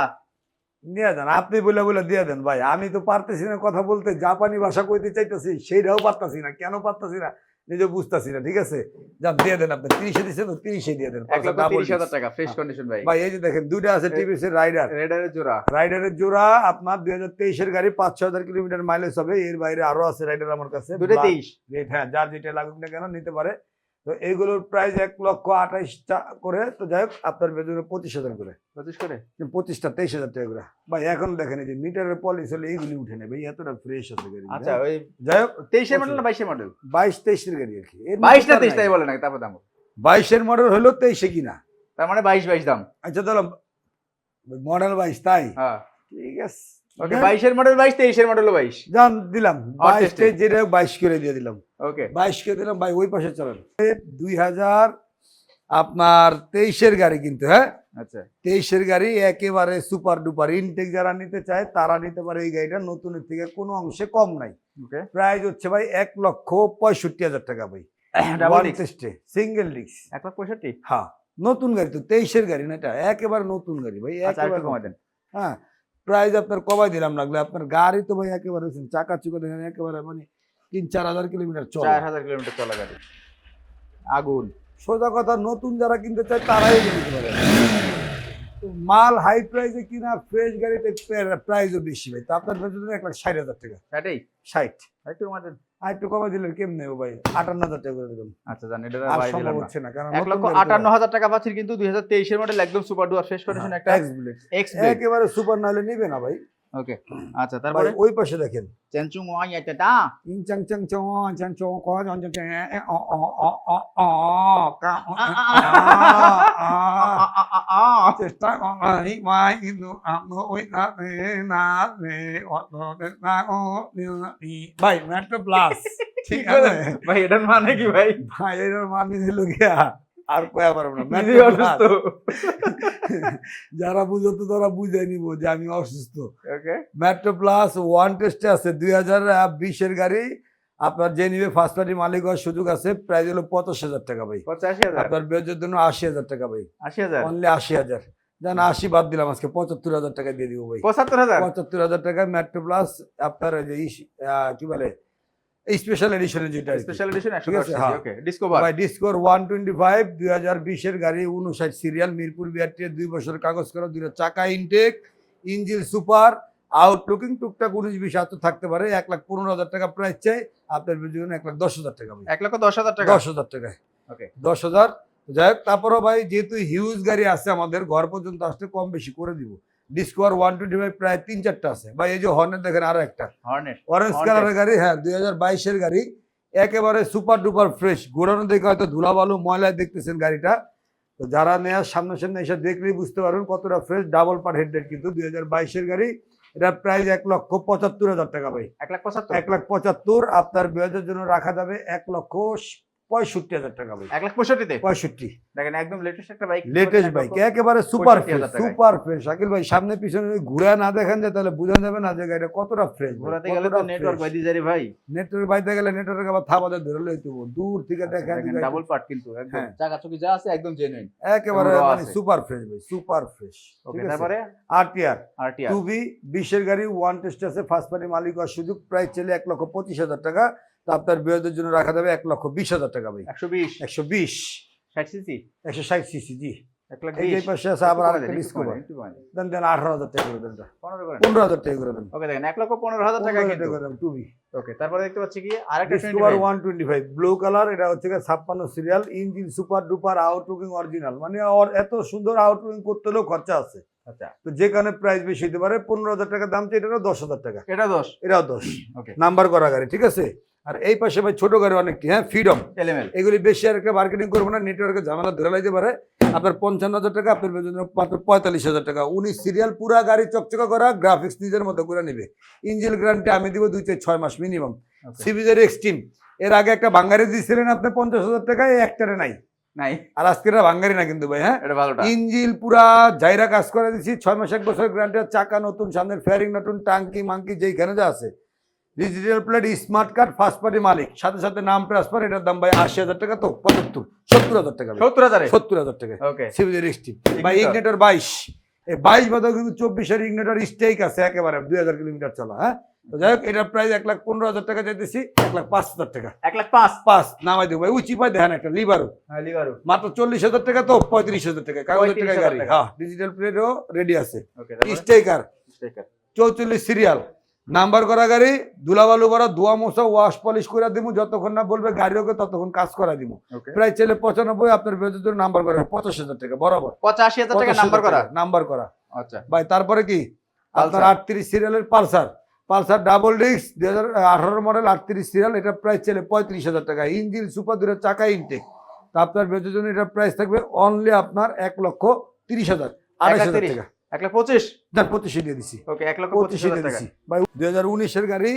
নিয়ে যান, আপনি বলে বলে দিয়ে দেন ভাই। আমি তো পারতেছি না কথা বলতে, জাপানি ভাষা কইতে চাইতেছি, সেইটাও পারতাছি না। কেন পারতাছি না নিজে বুঝতাছি না। ঠিক আছে, যান দিয়ে দেন। আপনি 30-এ দিচ্ছেন তো 30-এ দিয়ে দেন। 1,30,000 টাকা ফ্রেশ কন্ডিশন ভাই। ভাই এই যে দেখেন, দুইটা আছে টিভিএস এর রাইডার, রেডারের জোড়া। রাইডারের জোড়া। আপনার 2023 এর গাড়ি, 5-6 হাজার কিলোমিটার মাইলেজ হবে। এর বাইরে আরো আছে রাইডার আমার কাছে। দুটো 23। রেট, হ্যাঁ, যার যেটা লাগুক না কেন নিতে পারে। তো এইগুলোর প্রাইস 1,28,000 করে। তো যাই হোক, আপনার বেতনে 25,000 করে, 25 করে 25টা 23,000 টাকা করে। ভাই এখন দেখেন, এই যে মিটারের পলিশ হলে এইগুলি উঠে নেবে, এতটা ফ্রেশ আছে গাড়ি। আচ্ছা, ওই যাই হোক, 23 এর মডেল না 22 এর মডেল? 22-23 এর গাড়ি আর কি। 22 না 23 তাই বলে না, তারপর দাম 22 এর মডেল হলো 23-এ কিনা। তার মানে 22 দাম। আচ্ছা তাহলে মডেল 22, তাই হ্যাঁ, ঠিক আছে। ওকে, 22 এর মডেল 22, 23 এর মডেলও 22। জান দিলাম, Hot 22 test-এ। যেটা 22 করে দিয়ে দিলাম, ওকে, 22 করে দিলাম ভাই। ওই পাশে চলেন। 2000 আপনার 23-এর গাড়ি কিন্তু, হ্যাঁ আচ্ছা, 23-এর গাড়ি একেবারে সুপার ডুপার ইনটেক। যারা নিতে চায় তারা নিতে পারে এই গাড়িটা, নতুনের থেকে কোনো অংশে কম নাই। ওকে, প্রাইস হচ্ছে ভাই 1,65,000 টাকা ভাই। ডাবল ওয়ান ডিস্ক টেস্টে সিঙ্গেল ডিস্ক। 1,65,000। হ্যাঁ, নতুন গাড়ি তো, 23-এর গাড়ি না, এটা একেবারে নতুন গাড়ি ভাই, আচ্ছা, একেবারে একটু কমাই দেন। হ্যাঁ। প্রাইস আপনার কমাই দিলাম, লাগলে আপনার গাড়ি তো ভাই একেবারে চাকা চুকা দেখেন, একেবারে মানে 3-4 হাজার কিলোমিটার চলে। 4000 কিলোমিটার চলা গাড়ি, আগুন। সোজা কথা, নতুন যারা কিনতে চায় তারাই কিনতে পারে। তো মাল হাই প্রাইসে কিনা, ফ্রেশ গাড়িতে প্রাইসও বেশি ভাই। তো আপনার জন্য 1,60,000 টাকা। এটাই 60 একটু কমাই দেন। আর একটু কমাই দিলে কেমন নেবো ভাই? 58,000 টাকা করে দিলাম। আচ্ছা, জান, এটা আর ভাই সম্ভব দিলাম না। হচ্ছে না, কারণ 1,58,000 টাকা পাচ্ছেন কিন্তু 2023 এর মডেল, একদম সুপার ডুয়ার ফ্রেশ কন্ডিশন একটা এক্স ব্লেড। একেবারে সুপার না হলে নিবে না ভাই। ওকে, আচ্ছা, ভাই তারপরে ওই পাশে দেখেন, চেনচুং ওয়া এটা টা ইং চাং চাং চং চাং চং ক জন চাং চাং অ অ অ অ অ কা চেষ্টা করি মাই কিন্তু আমি ওই না না রে অত না ও নি ভাই মেট্রো প্লাস। ঠিক আছে ভাই, এটার মানে কি ভাই? ভাই, এর মানে দিল গিয়া আর কয়া পারবো না। নিজে মেট্রো অসুস্থ। যারা বুঝো তো তারা বুঝে নিব যে আমি অসুস্থ। ওকে, মেট্রো প্লাস ওয়ান টেস্টে আছে, 2020-এর গাড়ি। আপনার যে নিবে ফার্স্ট পার্টি মালিক হওয়ার সুযোগ আছে। প্রাইস হলো 85,000 টাকা ভাই। 85,000, আপনার বিয়ের জন্য 80,000 টাকা ভাই। 80,000, অনলি 80,000। জান 80 বাদ দিলাম, আজকে 75,000 টাকা দিয়ে দিব ভাই। 75,000। 75,000 টাকা মেট্রো প্লাস। আপনার এই যে কি বলে স্পেশাল এডিশনের যেটা আর কি। স্পেশাল এডিশন ঠিক আছে, 110 হ্যাঁ। ওকে, ডিসকভার। ভাই ডিসকোর 125 2020-এর গাড়ি, 59 সিরিয়াল, মিরপুর বিআরটি, 2 বছরের কাগজ করা, 2টা চাকা ইনটেক, ইঞ্জিন সুপার, আউটলুকিং টুকটাক 19-20 হাতে থাকতে পারে। 1,15,000 টাকা প্রাইস চাই। আপনার জন্য 1,10,000 টাকা ভাই। 1,10,000 টাকা। 10,000 টাকায়, ওকে, 10,000। যাই হোক, তারপরও ভাই যেহেতু হিউজ গাড়ি আছে আমাদের, ঘর পর্যন্ত আসতে কম বেশি করে দিব। ডিসকভার 125 প্রায় 3-4টা আছে ভাই। এই যে হর্নেট দেখেন, আরো একটা হর্নেট অরেঞ্জ কালারের গাড়ি, হ্যাঁ 2022-এর গাড়ি, একেবারে সুপার ডুপার ফ্রেশ। ঘোরানো দেখে হয়তো ধুলাবালু ময়লায় দেখতেছেন গাড়িটা, তো যারা নেওয়ার সামনে এসে দেখলেই বুঝতে পারবেন কতটা ফ্রেশ। ডাবল পার হেডলাইট কিন্তু 2022-এর গাড়ি। এটার প্রাইস 1,75,000 টাকা ভাই। 1,75,000, 1,75,000। আপনার বিয়ের জন্য রাখা যাবে 1,65,000 টাকা ভাই। 1,65,000 তে 65 দেখেন, একদম লেটেস্ট একটা বাইক। লেটেস্ট বাইক, একেবারে সুপার ফ্রেশ, 65,000 টাকায়। Super fresh. আকিল ভাই সামনে পিছনে ঘুরে না দেখেন যে, তাহলে বোঝা যাবে না যে গাড়িটা কতটা ফ্রেশ। ঘোরাতে গেলে তো নেটওয়ার্ক বাইদি যারি ভাই। নেটওয়ার্ক বাইতে গেলে নেটওয়ার্ক আবার থাবাতে ধরে লইতে হবে। দূর থেকে দেখেন ডাবল পার্ট কিন্তু একদম হ্যাঁ। চাকাচুকি যা আছে একদম জেনুইন। একেবারে raw মানে আছে। সুপার ফ্রেশ ভাই, সুপার ফ্রেশ। ওকে, তারপরে আরটিআর আরটিআর 2B 20-এর গাড়ি, ওয়ান টেস্ট আছে, ফার্স্ট পার্টি মালিক হওয়ার সুযোগ। প্রাইস চলে 1,25,000 টাকা। তো আপনার বিয়েদের জন্য রাখা যাবে 1,20,000 টাকা ভাই। 120 120 60 সিসি 160 সিসি জি। 1,20,000 এই যে পাশে আছে আবার আরেকটা ডিসকভার, দেন 18,000 টাকা করে দেন, 15,000 টাকা করে দেন। ওকে, দেখেন 1,15,000 টাকা কিন্তু। করে দেন 2B। ওকে, তারপরে দেখতে পাচ্ছি কি আরেকটা ডিসকভার 25 125 ব্লু কালার। এটা হচ্ছে 56 serial, engine super duper, আউটলুকিং original. মানে এত সুন্দর আউটলুকিং করতে হলেও খরচা আছে। আচ্ছা, তো যে কারণে প্রাইস বেশি হতে পারে। 15,000 টাকা দাম চাই, এটারও 10,000 টাকা, এটা 10। এটাও 10। ওকে, নাম্বার করা গাড়ি, ঠিক আছে। আর এই পাশে ভাই ছোট গাড়ি অনেকটি, হ্যাঁ, ফ্রিডম, এলএমএল। এগুলি বেশি আর একটা মার্কেটিং করবো না, নেটওয়ার্কে ঝামেলা ধরে লাইতে পারে। আপনার 55,000 টাকা, আপনার জন্য মাত্র 45,000 টাকা। 19 সিরিয়াল, পুরা গাড়ি চকচকা করা, গ্রাফিক্স নিজের মতো করে নিবে। ইঞ্জিন গ্যারান্টি আমি দিব 2-6 মাস মিনিমাম। সিবিজের এক্সট্রিম, এর আগে একটা বাঙ্গারি দিয়েছিলেন আপনি 50,000 টাকা, এই একটারে নাই নাই, আর আজকের বাঙ্গারি না কিন্তু ভাই, হ্যাঁ। এটা ভালোটা। ইঞ্জিন পুরা জাইরা কাজ করে দিচ্ছি, 6 মাস 1 বছর গ্যারান্টি, চাকা নতুন, সামনের ফেয়ারিং নতুন, টাঙ্কি মাঙ্কি যেইখানে যা আছে, digital plate, smart card, first party মালিক, সাথে সাথে নাম ট্রান্সফার। এটার দাম ভাই 80,000 টাকা, তো 70,000 টাকা, 70,000 টাকা। ওকে, সিভিজের এক্সট্রিম ভাই, ইগনিটর 22, এই 22 বাদও কিন্তু 24-এর ইগনিটর স্টেক আছে একেবারে 2000 কিলোমিটার চলা, হ্যাঁ। তো যাই হোক, এটার প্রাইস 1,15,000 টাকা চাইতেছি, 1,05,000 টাকা, 1,05,000 নামাই দেবো ভাই। উঁচি পাই দেখেন একটা লিভারও, হ্যাঁ, লিভারও মাত্র 40,000 টাকা, তো 35,000 টাকা, কাগজের টাকা 35,000 গাড়ি, টাকা। হ্যাঁ, ডিজিটাল প্লেটও রেডি আছে, ওকে, স্টেকার, স্টিকার 44 সিরিয়াল, নাম্বার করা গাড়ি, ধুলাবালু করা, ধোয়া মোছা, ওয়াশ পলিশ করে দিব, যতক্ষণ না বলবে গাড়ি ওকে ততক্ষণ কাজ করা দিব। ওকে, প্রায় ছেলে 95, আপনার বেজের নাম্বার করা 85,000 টাকা বরাবর, 85,000 টাকা নাম্বার করা। নাম্বার করা আচ্ছা ভাই। তারপরে কি আপনার 38 সিরিয়ালের Pulsar, Pulsar double disc 2018 model, 38 serial, এটা প্রাইস ছেলে 35,000 টাকা, ইঞ্জিন সুপার, দুটো চাকা ইনটেক। তো আপনার বেজের জন্য এটা প্রাইস থাকবে অনলি আপনার 1,30,000, 28,000 টাকা, 1,25,000 যার 25 দিয়ে দিছি, ওকে, 25 1,25,000 টাকা। দিছি ভাই। 2019-এর গাড়ি,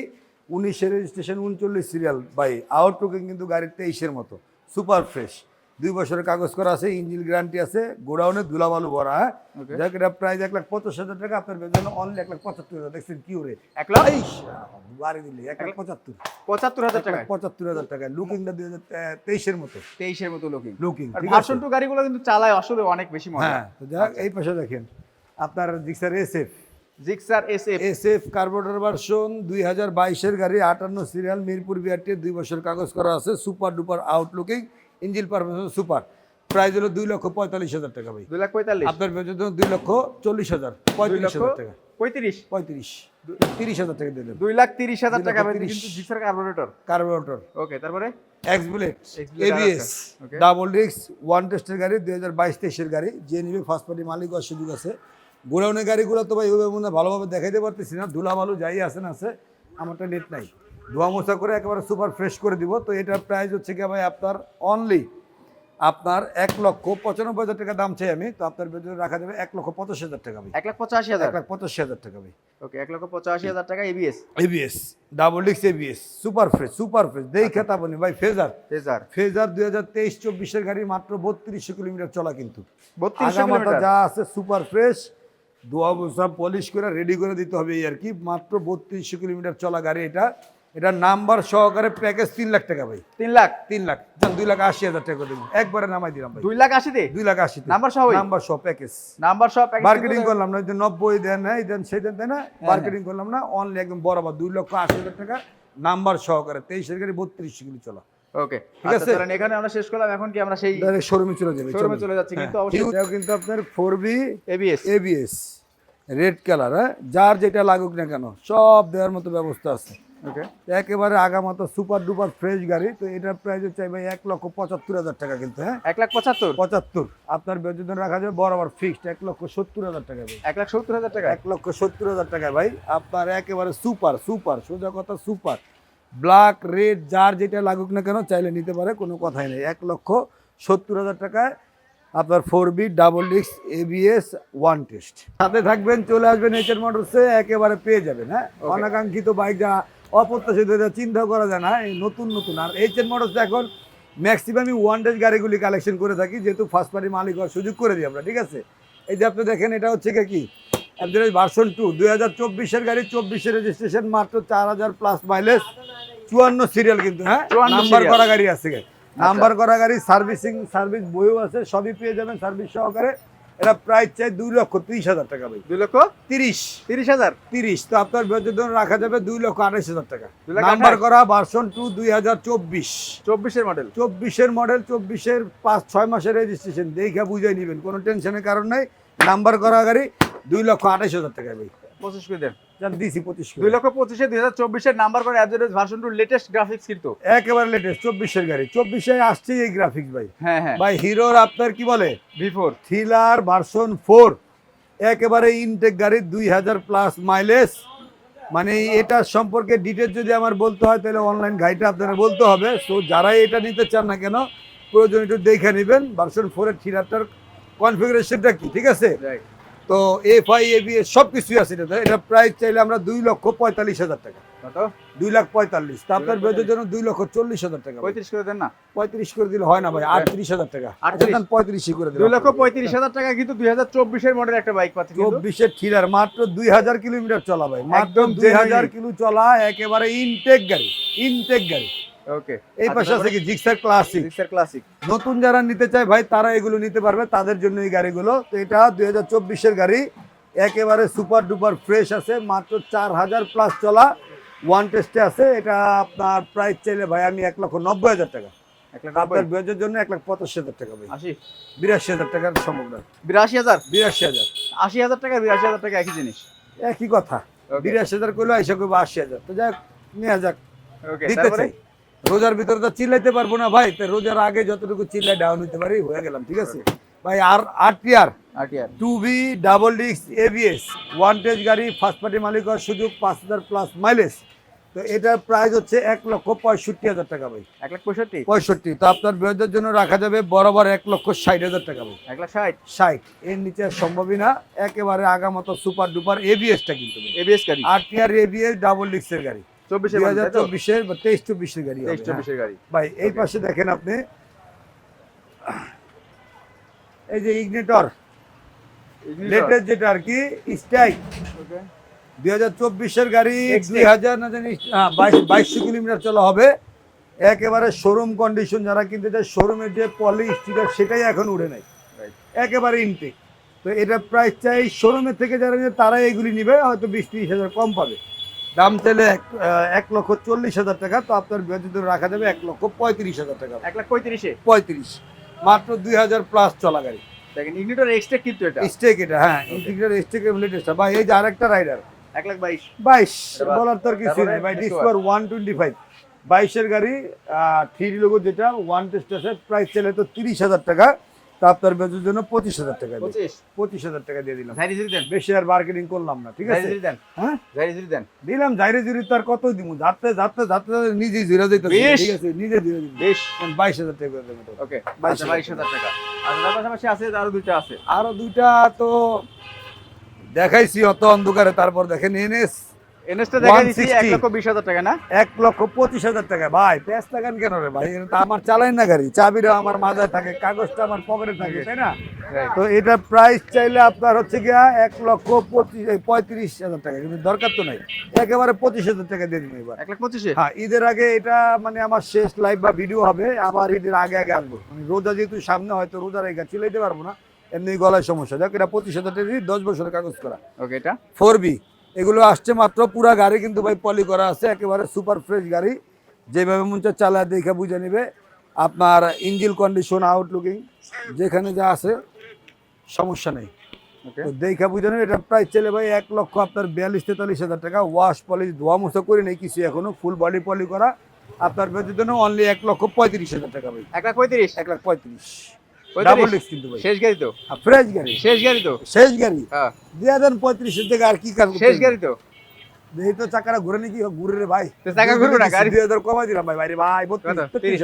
19-এর রেজিস্ট্রেশন, 39 সিরিয়াল ভাই, আউটলুকিং কিন্তু গাড়ির 23-এর মতো, সুপার ফ্রেশ, 2 বছরের কাগজ করা আছে, ইঞ্জিন গ্যারান্টি আছে, গোডাউনে ধুলাবালু ভরা, হ্যাঁ। ওকে, যাক, এটা প্রাইস 1,25,000 টাকা, আপনার জন্য অনলি 1,75,000। দেখছেন কি ওরে, 1,75,000 বাড়ি দিলে 75,000 টাকা, 1,75,000 টাকা। লুকিংটা 2023-এর মতো, 23-এর মতো লুকিং। লুকিং, আর ঠিক ভার্সন আছে। 2 গাড়িগুলো কিন্তু চালায় আসলে অনেক বেশি মজা। হ্যাঁ, তো যাক, এই পাশে দেখেন আপনার Gixxer SF, Gixxer SF, SF carburettor version, 2022-এর গাড়ি, 58 সিরিয়াল, মিরপুর বিআরটি, 2 বছর কাগজ করা আছে, super duper আউটলুকিং, engine performance super. Price হলো 2,45,000 টাকা ভাই। 2,45,000, আপনার বেতন 2,40,000, 35,000 টাকা, 35, 30,000 টাকা দিলেন, 2,30,000 টাকা ভাই, 2,30,000 কিন্তু জিক্সার কার্বোরেটর। কার্বোরেটর, ওকে, তারপরে এক্স বুলেট, X-Bullet এবিএস, আরেকটা, ওকে। ডাবল ডিস্ক, ওয়ান টেস্টের গাড়ি, 2022-23-এর গাড়ি, যে নিবে ফার্স্ট পার্টি মালিক হওয়ার সুযোগ আছে। গোডাউনের গাড়িগুলো তো ভাই ওইভাবে মনে হয় ভালোভাবে দেখাইতে পারতেছি না, ধুলাবালু যাই আছে না আছে, আমারটা নেট নাই, ধোয়া মোছা করে একেবারে সুপার ফ্রেশ করে দিব। তো এটার প্রাইস হচ্ছে কি ভাই আপনার অনলি আপনার 1,95,000 টাকা দাম চাই আমি, তো আপনার বেতনে রাখা যাবে 1,85,000 টাকা ভাই, 1,85,000, 1,85,000 টাকা ভাই। ওকে, 1,85,000 টাকা ABS, ABS, double disc ABS, super fresh দেই খেতা বনি ভাই। ফেজার, ফেজার, ফেজার 2023-24-এর গাড়ি, মাত্র 3200 কিলোমিটার চলা, কিন্তু 3200 আগামাথা কিলোমিটার। যা আছে সুপার ফ্রেশ, ধোয়া মোছা পলিশ করে রেডি করে দিতে হবে, এই আর কি। মাত্র 3200 কিলোমিটার চলা গাড়ি এটা, এটা নাম্বার সহকারে প্যাকেজ 3 লাখ টাকা ভাই, 3 লাখ, 3 লাখ, যান 2,80,000 টাকা করে দেবো, একবারে নামাই দিলাম ভাই, 2,80,000 তে 2,80,000 নাম্বার সহই? নাম্বার সহ প্যাকেজ, নাম্বার সব প্যাকেজ মার্কেটিং করলাম না, ওই যে 90 দেন না, এই দেন সেই দেন, তাই না, মার্কেটিং করলাম না, অনলি একদম বরাবর 2,80,000 টাকা নাম্বার সহকারে, 23-এর গাড়ি 3200 কিলো চলা। ওকে, ঠিক আচ্ছা, আছে? চলেন এখানে আমরা শেষ করলাম, এখন কি আমরা সেই ডাইরেক্ট শোরুমে চলে যাবে, শোরুমে চলে যাচ্ছি, কিন্তু অবশ্যই এটাও কিন্তু আপনার 4B ABS, ABS red colour, হ্যাঁ, যার যেটা লাগুক না কেন সব দেওয়ার মতো ব্যবস্থা আছে, ওকে, একেবারে আগামাতো সুপার ডুপার ফ্রেশ গাড়ি। তো এটার প্রাইস হচ্ছে ভাই 1,75,000 টাকা, কিন্তু হ্যাঁ 1,75,000, 75, আপনার বেতন রাখা যাবে বরাবর ফিক্সড 1,70,000 টাকা ভাই, 1,70,000 টাকা, 1,70,000 টাকা ভাই। আপনার একেবারে সুপার সোজা কথা সুপার, ব্ল্যাক রেড যার যেটা লাগুক না কেন চাইলে নিতে পারে, কোনো কথাই নেই। 1,70,000 টাকায় আপনার 4B double disc ABS one test, সাথে থাকবেন, চলে আসবেন এইচআর মোটরসে, একেবারে পেয়ে যাবেন। হ্যাঁ, অনাকাঙ্ক্ষিত বাইক যা অপ্রত্যাশিত চিন্তা করা যায় না, এই নতুন আর এইচআর মোটরসে এখন ম্যাক্সিমামই ওয়ান টেস্ট গাড়িগুলি কালেকশন করে থাকি, যেহেতু ফার্স্ট পার্টি মালিক হওয়ার সুযোগ করে দিই আমরা, ঠিক আছে। এই যে আপনি দেখেন, এটা হচ্ছে কি ভার্সন 2, 2024-এর গাড়ি, 24-এর রেজিস্ট্রেশন, মাত্র 4,000 প্লাস মাইলেজ, 54 সিরিয়াল, কিন্তু হ্যাঁ 54 নাম্বার serial। করা গাড়ি আছে, নাম্বার করা গাড়ি, সার্ভিস বইও আছে, সবই পেয়ে যাবেন সার্ভিস সহকারে। এটা প্রাইস চাই 2,30,000 টাকা ভাই, 2,30,000, 30। তো আপনার বেতন রাখা যাবে 2,28,000 টাকা, 2,28,000 নাম্বার করা ভার্সন 2 2024, 24-এর মডেল, 24-এর মডেল, 24-এর 5-6 মাসের রেজিস্ট্রেশন, দেখে বুঝাই নেবেন, কোনো টেনশনের কারণ নাই। নাম্বার করা গাড়ি, 2,28,000 টাকা ভাই, 25 করে দেন, জান দিছি 25 করে। 2,25,000, 2024-এর নাম্বার করে অ্যাভারেজ ভার্সন 2 লেটেস্ট গ্রাফিক্স কিন্তু একেবারে লেটেস্ট 24-এর গাড়ি, 24-এ আসছে এই গ্রাফিক্স ভাই। হ্যাঁ হ্যাঁ, ভাই হিরোর আপনার কি বলে V4 থ্রিলার ভার্সন 4, একেবারে ইনটেক গাড়ি 2000+ মাইলেজ। মানে এটা সম্পর্কে ডিটেলস যদি আমার বলতে হয় তাহলে অনলাইন গাড়িটা আপনারা বলতে হবে। সো যারাই এটা নিতে চান না কেন প্রয়োজন একটু দেখে নেবেন ভার্সন 4 এর থ্রিলারটার কনফিগারেশনটা কি, ঠিক আছে? তো এফআই এবিএস সব কিছুই আছে এটা। এটা প্রাইস চাইলে আমরা 2,45,000 টাকা। কত? 2,45,000। তা আপনার বেদের জন্য 2,40,000 টাকা। 35 করে দেন না? 35 করে দিলে হয় না ভাই, 38,000 টাকা। 35 করে দিন। 2,35,000 টাকা কিন্তু 2024 এর মডেল একটা বাইক পাচ্ছি কিন্তু। 24 এর থ্রিলার মাত্র 2000 কিলোমিটার চলা ভাই, মাত্র 2000 কিলো চলা, একেবারে ইনটেক গাড়ি, ইনটেক গাড়ি। ওকে, এই পাশে আছে কি জিক্সার ক্লাসিক। জিক্সার ক্লাসিক নতুন যারা নিতে চায় ভাই তারা এগুলো নিতে পারবে, তাদের জন্য এই গাড়িগুলো। তো এটা 2024 এর গাড়ি, একেবারে সুপার ডুপার ফ্রেশ আছে, মাত্র 4000+ চলা, ওয়ান টেস্টে আছে। এটা আপনার প্রাইস চাইলে ভাই আমি 1,90,000 টাকা। আপনার বয়সের জন্য 1,85,000 টাকা ভাই। 82,000 টাকার সম্ভব না। 82,000 82,000 80,000 টাকা 82,000 টাকা একই জিনিস, একই কথা। 82,000 করলে আইসা করবো 80,000। তো যাক নিয়ে যাক, ওকে। দিতে তারপরে চাই। রোজার ভিতরে তো চিল্লাইতে পারবো না ভাই, তো রোজার আগে যতটুকু চিল্লাই ডাউন হতে পারি হয়ে গেলাম, ঠিক আছে ভাই। আর RTR 2B double disc ABS one টেজ গাড়ি, ফার্স্ট পার্টি মালিক হওয়ার সুযোগ, 5000+ মাইলেজ। তো এটার প্রাইস হচ্ছে 1,65,000 টাকা ভাই। 1,65,000। তো আপনার বয়সের জন্য রাখা যাবে বরাবর 1,60,000 টাকা ভাই। 1,60,000 এর নিচে আর সম্ভবই না। একেবারে আগামতো সুপার ডুপার এবিএসটা কিন্তু এবিএস গাড়ি, আরটিআর এবিএস ডাবল ডিস্কের গাড়ি, 2024 বা 23-24 এর গাড়ি, 23-24 এর গাড়ি ভাই। এই পাশে দেখেন আপনি, এই যে ইগনিটর লেটেস্ট যেটা আর কি স্ট্রাইক, 2024 এর গাড়ি, 2000 না জানি 2200 কিলোমিটার চলা হবে, একেবারে শোরুম কন্ডিশন। যারা কিনতে চায় শোরুমের যে পলি স্টিকার সেটাই এখন উঠে নাই, একেবারে ইনটেক। তো এটা প্রাইস চাই শোরুমের থেকে যারা নিবে তারা এগুলি নিবে, হয়তো 20-30 কম পাবে। দাম চাইলে 1,40,000 টাকা। তো আপনার বিদ্যুৎ রাখা যাবে 1,35,000 টাকা। 1,35,000 মাত্র 2000+ চলা গাড়ি। দেখেন ইগনিটর এক্সট্রা কিন্তু এটা স্টেক, এটা হ্যাঁ ইন্টিগ্রেটেড স্টেক লেটেস্ট ভাই। এই যে আরেকটা রাইডার 1,22,000 বলার তো আর কিছু নেই ভাই। ডিসকভার 125 22 এর গাড়ি, 3 লোগো যেটা, ওয়ান টেস্ট আছে। প্রাইস চাইলে তো 30,000 টাকা। তা আপনার বেচের জন্য 25,000 টাকা, 25,000 টাকা দিয়ে দিলাম। বেশি আর মার্কেটিং করলাম না, ঠিক আছে? হ্যাঁ দিলাম জাইরে জুরি। তার কত দিব, যাতে যাতে যাতে নিজেই জুড়ে যেতে, ঠিক আছে? নিজে জুড়ে দিন 22,000 টাকা করে দেবো। ওকে, 22,000 টাকা। আর তার পাশাপাশি আছে আরো দুইটা আছে। আরো দুইটা তো দেখাইছি অত অন্ধকারে। তারপর দেখেন এনএসটা দেখাই দিছি 1,20,000 টাকা না? 1,25,000 টাকা ভাই। পেঁচ লাগান কেন রে ভাই? এটা আমার চালাই না গাড়ি, চাবিটা আমার মাথায় থাকে, কাগজটা আমার পকেটে থাকে, তাই না? তো এটা প্রাইস চাইলে আপনার হচ্ছে গিয়া 1,35,000 টাকা, কিন্তু দরকার তো নাই। একেবারে 25,000 টাকা দিয়ে দিন এবার। 1,25,000? হ্যাঁ, ঈদের আগে এটা মানে আমার শেষ লাইভ বা ভিডিও হবে। আবার ঈদের আগে আগে আসবো। মানে রোজা যেহেতু সামনে, হয়তো রোজার আগে চিলাইতে পারবো না, এমনি গলায় সমস্যা। যাক, এটা 25,000 টাকা দিয়ে 10 বছরের কাগজ করা। ওকে, এটা 4B এগুলো আসছে মাত্র। পুরা গাড়ি কিন্তু ভাই পলি করা আছে, একেবারে সুপার ফ্রেশ গাড়ি। যেভাবে মন চায় চালায় দেখে বুঝে নিবে। আপনার ইঞ্জিন কন্ডিশন, আউটলুকিং যেখানে যা আছে সমস্যা নেই। তো দেখে বুঝে নেবে। এটা প্রাইস চলে ভাই 1,00,000 আপনার 42-43,000 টাকা। ওয়াশ পলিশ ধোয়া মোছা করে নেই কিছু, এখনো ফুল বডি পলি করা। আপনার বেতনের জন্য অনলি 1,35,000 টাকা ভাই। 1,35,000? 1,35,000 ডাবল ডিস্ক কিন্তু ভাই। শেষ গাড়ি তো, ফ্রেশ গাড়ি, শেষ গাড়ি তো, শেষ গাড়ি। হ্যাঁ, 35,000 টাকা আর কি কাজ? শেষ গাড়ি তো। এই তো চাকাটা ঘুরে নাকি ঘুরে রে ভাই। চাকা ঘুরবে না, গাড়ি 2000 কমাই দিলাম ভাই। বাইরে ভাই 30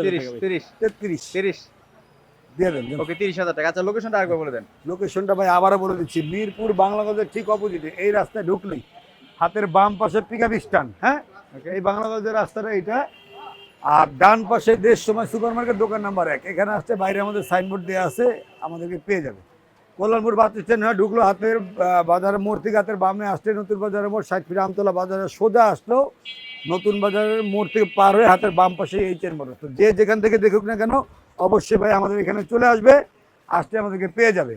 দিয়ে দেন। ওকে, 30,000 টাকা। আচ্ছা, লোকেশনটা আরেকবার বলে দেন। লোকেশনটা ভাই আবারও বলে দিচ্ছি, মিরপুর বাংলাগঞ্জের ঠিক অপোজিটে। এই রাস্তায় ঢুকলেই হাতের বাম পাশে পিকআপ স্ট্যান্ড, হ্যাঁ, এই বাংলাগঞ্জের রাস্তাটা এইটা। আর ডান পাশে দেশ সময় সুপার মার্কেট, দোকান নাম্বার 1। এখানে আসতে বাইরে আমাদের সাইনবোর্ড দেওয়া আছে, আমাদেরকে পেয়ে যাবে। কল্যাণপুর বাস স্ট্যান্ড হয়ে ঢুকলো, হাতের বাজারের মোড় থেকে হাতের বামে আসলে নতুন বাজারের মোড়, 60 ফিট আমতলা বাজারে সোজা আসলো, নতুন বাজারের মোড় থেকে পার হয়ে হাতের বাম পাশে এইচএন মোটর। তো যে যেখান থেকে দেখুক না কেন অবশ্যই ভাই আমাদের এখানে চলে আসবে, আসলে আমাদেরকে পেয়ে যাবে।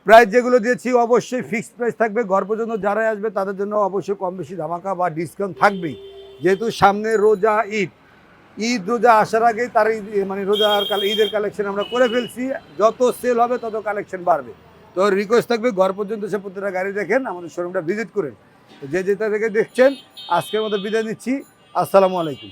প্রাইস যেগুলো দিয়েছি অবশ্যই ফিক্সড প্রাইস থাকবে। ঘর পর্যন্ত যারাই আসবে তাদের জন্য অবশ্যই কম বেশি ধামাকা বা ডিসকাউন্ট থাকবেই। যেহেতু সামনে রোজা ঈদ রোজা আসার আগেই তার মানে রোজার ঈদের কালেকশন আমরা করে ফেলছি। যত সেল হবে তত কালেকশন বাড়বে। তো রিকোয়েস্ট থাকবে ঘর পর্যন্ত সে প্রত্যেকটা গাড়ি দেখেন, আমাদের শোরুমটা ভিজিট করেন। যে যেটা থেকে দেখছেন, আজকের মতো বিদায় নিচ্ছি। আসসালামু আলাইকুম।